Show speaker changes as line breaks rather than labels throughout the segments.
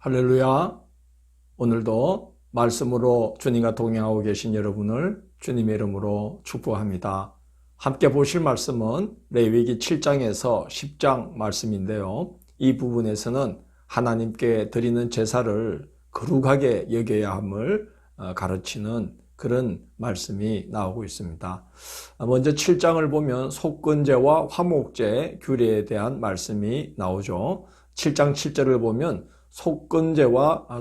할렐루야. 오늘도 말씀으로 주님과 동행하고 계신 여러분을 주님의 이름으로 축복합니다. 함께 보실 말씀은 레위기 7장에서 10장 말씀인데요. 이 부분에서는 하나님께 드리는 제사를 거룩하게 여겨야 함을 가르치는 그런 말씀이 나오고 있습니다. 먼저 7장을 보면 속건제와 화목제 규례에 대한 말씀이 나오죠. 7장 7절을 보면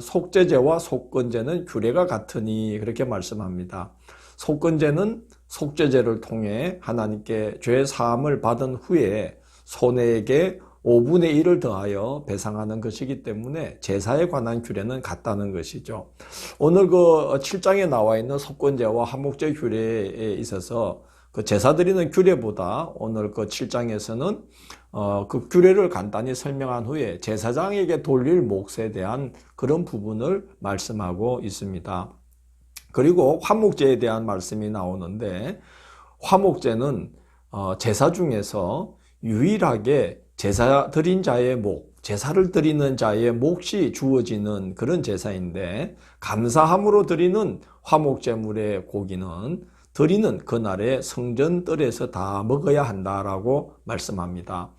속죄제와 속건제는 규례가 같으니 그렇게 말씀합니다. 속건제는 속죄제를 통해 하나님께 죄 사함을 받은 후에 손해에게 5분의 1을 더하여 배상하는 것이기 때문에 제사에 관한 규례는 같다는 것이죠. 오늘 그 7장에 나와 있는 속건제와 화목제 규례에 있어서 그 제사 드리는 규례보다 오늘 그 7장에서는 그 규례를 간단히 설명한 후에 제사장에게 돌릴 몫에 대한 그런 부분을 말씀하고 있습니다. 그리고 화목제에 대한 말씀이 나오는데 화목제는 제사 중에서 유일하게 제사 드린 자의 목, 제사를 드리는 자의 몫이 주어지는 그런 제사인데 감사함으로 드리는 화목제물의 고기는 드리는 그날의 성전뜰에서 다 먹어야 한다라고 말씀합니다.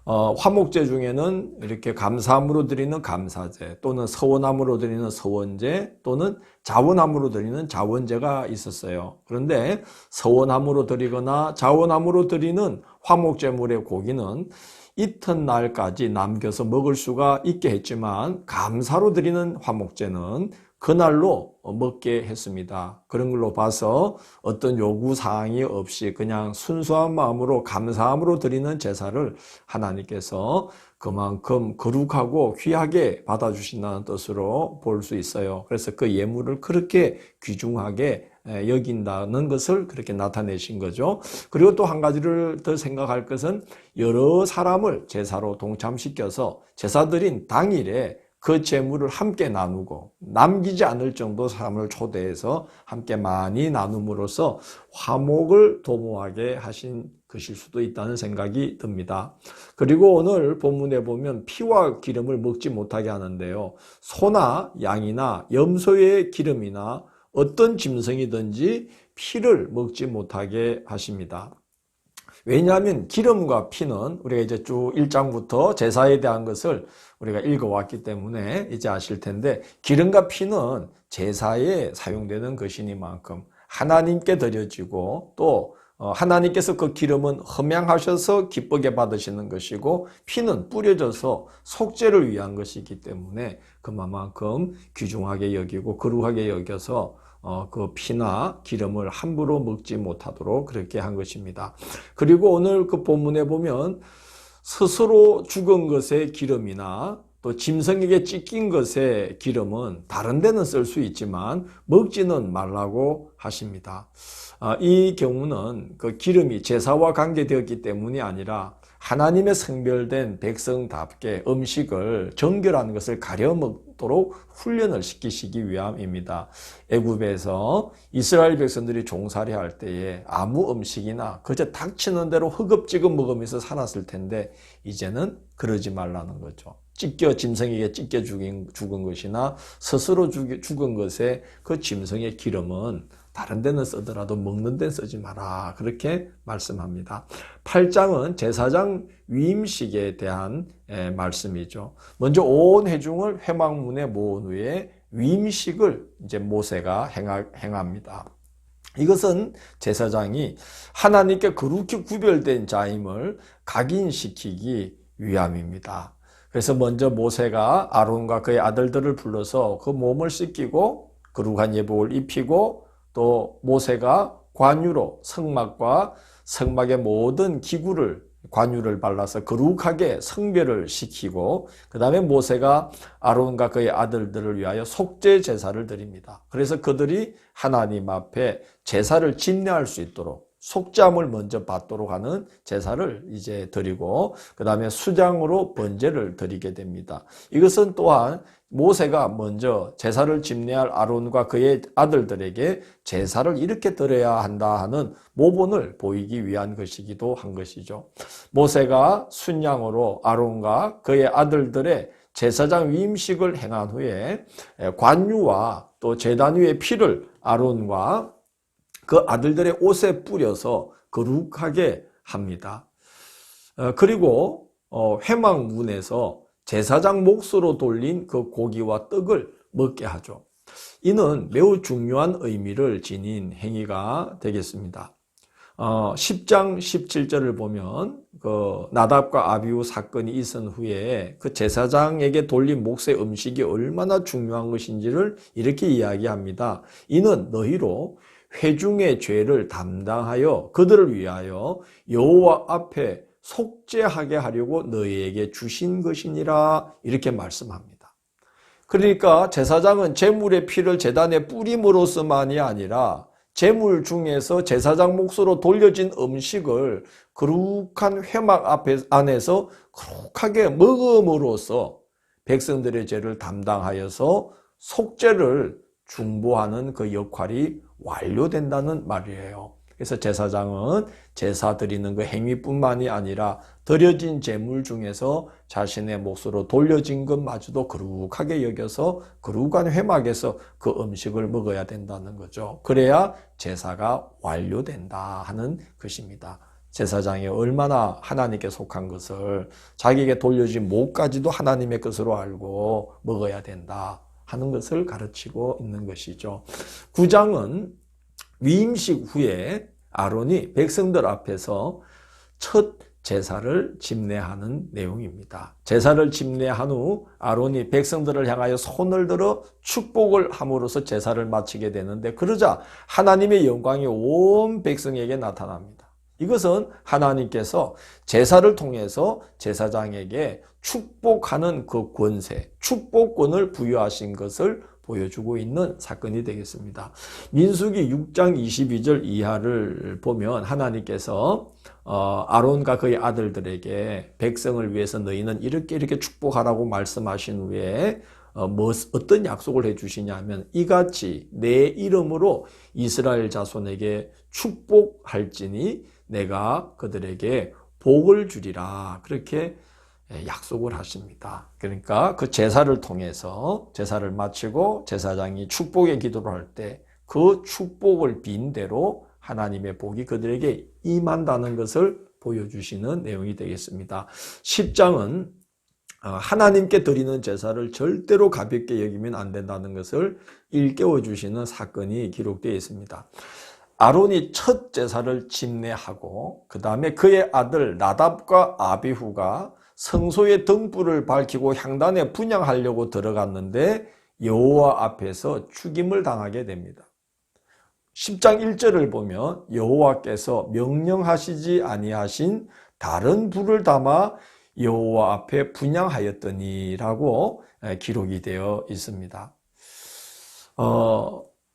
화목제 중에는 이렇게 감사함으로 드리는 감사제 또는 서원함으로 드리는 서원제 또는 자원함으로 드리는 자원제가 있었어요. 그런데 서원함으로 드리거나 자원함으로 드리는 화목제물의 고기는 이튿날까지 남겨서 먹을 수가 있게 했지만 감사로 드리는 화목제는 그날로 먹게 했습니다. 그런 걸로 봐서 어떤 요구사항이 없이 그냥 순수한 마음으로 감사함으로 드리는 제사를 하나님께서 그만큼 거룩하고 귀하게 받아주신다는 뜻으로 볼 수 있어요. 그래서 그 예물을 그렇게 귀중하게 여긴다는 것을 그렇게 나타내신 거죠. 그리고 또 한 가지를 더 생각할 것은 여러 사람을 제사로 동참시켜서 제사 드린 당일에 그 재물을 함께 나누고 남기지 않을 정도 사람을 초대해서 함께 많이 나눔으로써 화목을 도모하게 하신 것일 수도 있다는 생각이 듭니다. 그리고 오늘 본문에 보면 피와 기름을 먹지 못하게 하는데요. 소나 양이나 염소의 기름이나 어떤 짐승이든지 피를 먹지 못하게 하십니다. 왜냐하면 기름과 피는 우리가 이제 쭉 1장부터 제사에 대한 것을 우리가 읽어왔기 때문에 이제 아실 텐데 기름과 피는 제사에 사용되는 것이니만큼 하나님께 드려지고 또 하나님께서 그 기름은 흠양하셔서 기쁘게 받으시는 것이고 피는 뿌려져서 속죄를 위한 것이기 때문에 그만큼 귀중하게 여기고 거룩하게 여겨서 그 피나 기름을 함부로 먹지 못하도록 그렇게 한 것입니다. 그리고 오늘 그 본문에 보면 스스로 죽은 것의 기름이나 또 짐승에게 찢긴 것의 기름은 다른 데는 쓸 수 있지만 먹지는 말라고 하십니다. 이 경우는 그 기름이 제사와 관계되었기 때문이 아니라 하나님의 성별된 백성답게 음식을 정결한 것을 가려 먹도록 훈련을 시키시기 위함입니다. 애굽에서 이스라엘 백성들이 종살이 할 때에 아무 음식이나 그저 닥치는 대로 허겁지겁 먹으면서 살았을 텐데 이제는 그러지 말라는 거죠. 짐승에게 찢겨 죽은 것이나 스스로 죽은 것에 그 짐승의 기름은 다른 데는 쓰더라도 먹는 데는 쓰지 마라 그렇게 말씀합니다. 8장은 제사장 위임식에 대한 말씀이죠. 먼저 온 회중을 회막문에 모은 후에 위임식을 이제 모세가 행합니다. 이것은 제사장이 하나님께 거룩히 구별된 자임을 각인시키기 위함입니다. 그래서 먼저 모세가 아론과 그의 아들들을 불러서 그 몸을 씻기고 거룩한 예복을 입히고 또 모세가 관유로 성막과 성막의 모든 기구를 관유를 발라서 거룩하게 성별을 시키고 그 다음에 모세가 아론과 그의 아들들을 위하여 속죄 제사를 드립니다. 그래서 그들이 하나님 앞에 제사를 집례할 수 있도록 속죄함을 먼저 받도록 하는 제사를 이제 드리고 그 다음에 수장으로 번제를 드리게 됩니다. 이것은 또한 모세가 먼저 제사를 집례할 아론과 그의 아들들에게 제사를 이렇게 드려야 한다 하는 모본을 보이기 위한 것이기도 한 것이죠. 모세가 순양으로 아론과 그의 아들들의 제사장 위임식을 행한 후에 관유와 또 제단 위의 피를 아론과 그 아들들의 옷에 뿌려서 거룩하게 합니다. 그리고 회막문에서 제사장 몫으로 돌린 그 고기와 떡을 먹게 하죠. 이는 매우 중요한 의미를 지닌 행위가 되겠습니다. 10장 17절을 보면 그 나답과 아비후 사건이 있은 후에 그 제사장에게 돌린 몫의 음식이 얼마나 중요한 것인지를 이렇게 이야기합니다. 이는 너희로 회중의 죄를 담당하여 그들을 위하여 여호와 앞에 속죄하게 하려고 너희에게 주신 것이니라, 이렇게 말씀합니다. 그러니까 제사장은 제물의 피를 제단에 뿌림으로서만이 아니라 제물 중에서 제사장 몫으로 돌려진 음식을 거룩한 회막 안에서 거룩하게 먹음으로써 백성들의 죄를 담당하여서 속죄를 중보하는 그 역할이 완료된다는 말이에요. 그래서 제사장은 제사 드리는 그 행위뿐만이 아니라 드려진 제물 중에서 자신의 몫으로 돌려진 것마저도 거룩하게 여겨서 거룩한 회막에서 그 음식을 먹어야 된다는 거죠. 그래야 제사가 완료된다 하는 것입니다. 제사장이 얼마나 하나님께 속한 것을 자기에게 돌려진 몫까지도 하나님의 것으로 알고 먹어야 된다 하는 것을 가르치고 있는 것이죠. 9장은 위임식 후에 아론이 백성들 앞에서 첫 제사를 집례하는 내용입니다. 제사를 집례한 후 아론이 백성들을 향하여 손을 들어 축복을 함으로써 제사를 마치게 되는데, 그러자 하나님의 영광이 온 백성에게 나타납니다. 이것은 하나님께서 제사를 통해서 제사장에게 축복하는 그 권세, 축복권을 부여하신 것을 보여주고 있는 사건이 되겠습니다. 민수기 6장 22절 이하를 보면 하나님께서 아론과 그의 아들들에게 백성을 위해서 너희는 이렇게 축복하라고 말씀하신 후에 어떤 약속을 해주시냐면, 이같이 내 이름으로 이스라엘 자손에게 축복할지니 내가 그들에게 복을 주리라, 그렇게 약속을 하십니다. 그러니까 그 제사를 통해서 제사를 마치고 제사장이 축복의 기도를 할 때 그 축복을 빈 대로 하나님의 복이 그들에게 임한다는 것을 보여주시는 내용이 되겠습니다. 10장은 하나님께 드리는 제사를 절대로 가볍게 여기면 안 된다는 것을 일깨워 주시는 사건이 기록되어 있습니다. 아론이 첫 제사를 집례하고 그 다음에 그의 아들 나답과 아비후가 성소의 등불을 밝히고 향단에 분향하려고 들어갔는데 여호와 앞에서 죽임을 당하게 됩니다. 10장 1절을 보면 여호와께서 명령하시지 아니하신 다른 불을 담아 여호와 앞에 분향하였더니라고 기록이 되어 있습니다.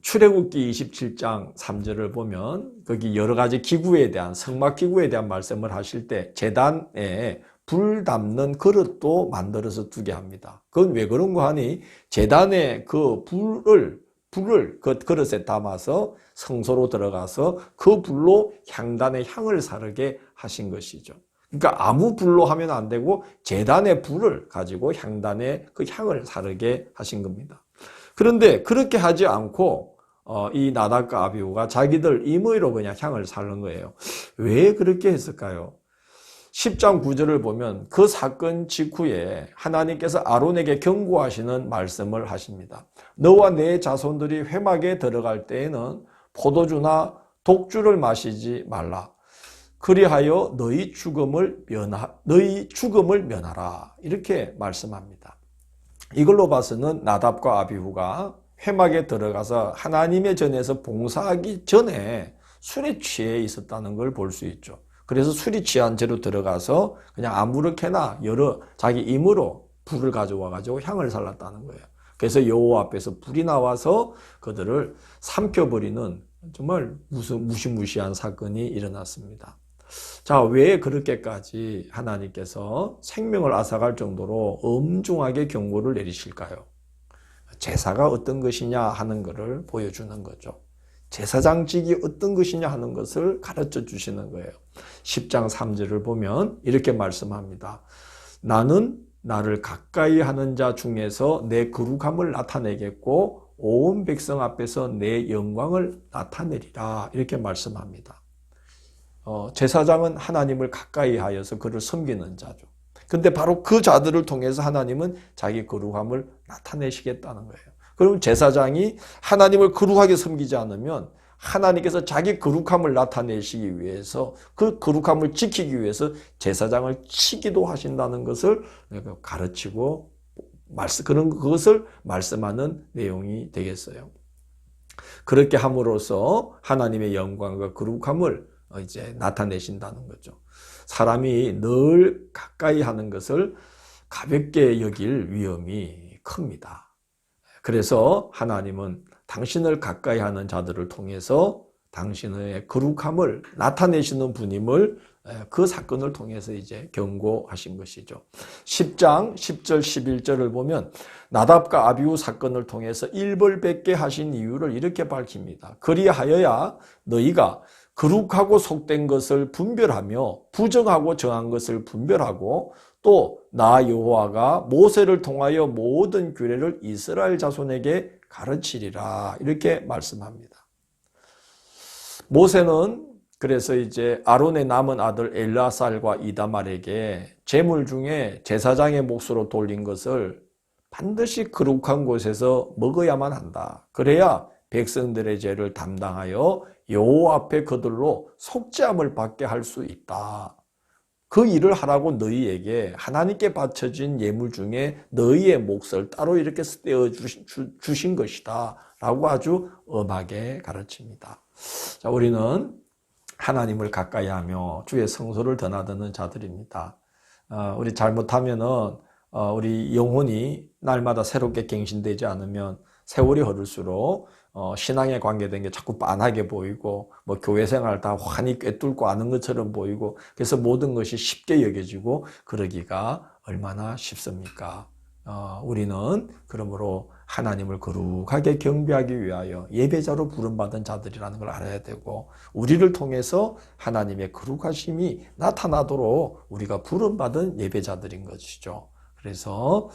출애굽기 27장 3절을 보면 거기 여러 가지 기구에 대한, 성막 기구에 대한 말씀을 하실 때 제단에 불 담는 그릇도 만들어서 두게 합니다. 그건 왜 그런가 하니 제단에 그 불을 그 그릇에 담아서 성소로 들어가서 그 불로 향단의 향을 사르게 하신 것이죠. 그러니까 아무 불로 하면 안 되고 제단의 불을 가지고 향단의 그 향을 사르게 하신 겁니다. 그런데 그렇게 하지 않고 이 나답과 아비후가 자기들 임의로 그냥 향을 사른 거예요. 왜 그렇게 했을까요? 10장 9절을 보면 그 사건 직후에 하나님께서 아론에게 경고하시는 말씀을 하십니다. 너와 내 자손들이 회막에 들어갈 때에는 포도주나 독주를 마시지 말라. 그리하여 너희 죽음을 면하라. 이렇게 말씀합니다. 이걸로 봐서는 나답과 아비후가 회막에 들어가서 하나님의 전에서 봉사하기 전에 술에 취해 있었다는 걸 볼 수 있죠. 그래서 술이 취한 채로 들어가서 그냥 아무렇게나 자기 임으로 불을 가져와 가지고 향을 살랐다는 거예요. 그래서 여호와 앞에서 불이 나와서 그들을 삼켜버리는 정말 무시무시한 사건이 일어났습니다. 자, 왜 그렇게까지 하나님께서 생명을 앗아갈 정도로 엄중하게 경고를 내리실까요? 제사가 어떤 것이냐 하는 것을 보여주는 거죠. 제사장직이 어떤 것이냐 하는 것을 가르쳐 주시는 거예요. 10장 3절을 보면 이렇게 말씀합니다. 나는 나를 가까이 하는 자 중에서 내 거룩함을 나타내겠고 온 백성 앞에서 내 영광을 나타내리라. 이렇게 말씀합니다. 제사장은 하나님을 가까이 하여서 그를 섬기는 자죠. 근데 바로 그 자들을 통해서 하나님은 자기 거룩함을 나타내시겠다는 거예요. 그럼 제사장이 하나님을 거룩하게 섬기지 않으면 하나님께서 자기 거룩함을 나타내시기 위해서 그 거룩함을 지키기 위해서 제사장을 치기도 하신다는 것을 가르치고 그것을 말씀하는 내용이 되겠어요. 그렇게 함으로써 하나님의 영광과 거룩함을 이제 나타내신다는 거죠. 사람이 늘 가까이 하는 것을 가볍게 여길 위험이 큽니다. 그래서 하나님은 당신을 가까이 하는 자들을 통해서 당신의 거룩함을 나타내시는 분임을 그 사건을 통해서 이제 경고하신 것이죠. 10장 10절 11절을 보면 나답과 아비후 사건을 통해서 일벌백계 하신 이유를 이렇게 밝힙니다. 그리하여야 너희가 거룩하고 속된 것을 분별하며 부정하고 정한 것을 분별하고 또 나 여호와가 모세를 통하여 모든 규례를 이스라엘 자손에게 가르치리라. 이렇게 말씀합니다. 모세는 그래서 이제 아론의 남은 아들 엘르아살과 이다말에게 제물 중에 제사장의 몫으로 돌린 것을 반드시 거룩한 곳에서 먹어야만 한다. 그래야 백성들의 죄를 담당하여 여호와 앞에 그들로 속죄함을 받게 할 수 있다. 그 일을 하라고 너희에게 하나님께 바쳐진 예물 중에 너희의 몫을 따로 이렇게 떼어 주신 것이다. 라고 아주 엄하게 가르칩니다. 자, 우리는 하나님을 가까이 하며 주의 성소를 드나드는 자들입니다. 우리 잘못하면은 우리 영혼이 날마다 새롭게 갱신되지 않으면 세월이 흐를수록 신앙에 관계된 게 자꾸 빤하게 보이고 뭐 교회 생활 다 환히 꿰뚫고 아는 것처럼 보이고 그래서 모든 것이 쉽게 여겨지고 그러기가 얼마나 쉽습니까? 우리는 그러므로 하나님을 거룩하게 경배하기 위하여 예배자로 부름받은 자들이라는 걸 알아야 되고 우리를 통해서 하나님의 거룩하심이 나타나도록 우리가 부름받은 예배자들인 것이죠. 그래서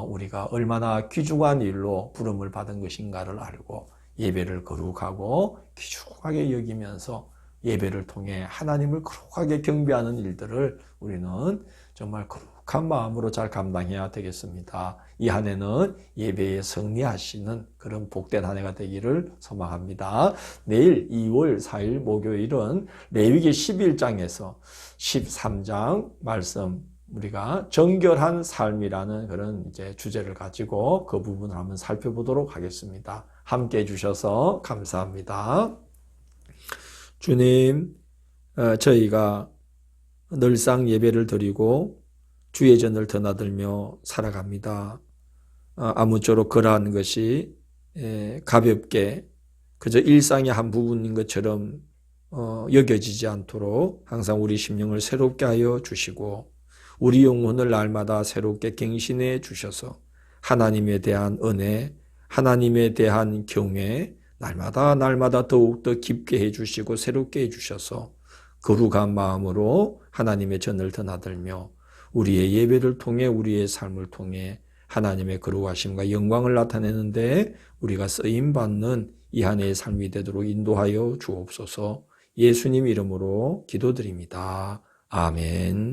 우리가 얼마나 귀중한 일로 부름을 받은 것인가를 알고 예배를 거룩하고 귀중하게 여기면서 예배를 통해 하나님을 거룩하게 경배하는 일들을 우리는 정말 거룩한 마음으로 잘 감당해야 되겠습니다. 이 한 해는 예배에 승리하시는 그런 복된 한 해가 되기를 소망합니다. 내일 2월 4일 목요일은 레위기 11장에서 13장 말씀 우리가 정결한 삶이라는 그런 이제 주제를 가지고 그 부분을 한번 살펴보도록 하겠습니다. 함께 해주셔서 감사합니다. 주님, 저희가 늘상 예배를 드리고 주의 전을 드나들며 살아갑니다. 아무쪼록 그러한 것이 가볍게 그저 일상의 한 부분인 것처럼 여겨지지 않도록 항상 우리 심령을 새롭게 하여 주시고 우리 영혼을 날마다 새롭게 갱신해 주셔서 하나님에 대한 은혜, 하나님에 대한 경외 날마다 더욱더 깊게 해주시고 새롭게 해주셔서 거룩한 마음으로 하나님의 전을 드나들며 우리의 예배를 통해 우리의 삶을 통해 하나님의 거룩하심과 영광을 나타내는데 우리가 쓰임받는 이 한 해의 삶이 되도록 인도하여 주옵소서. 예수님 이름으로 기도드립니다. 아멘.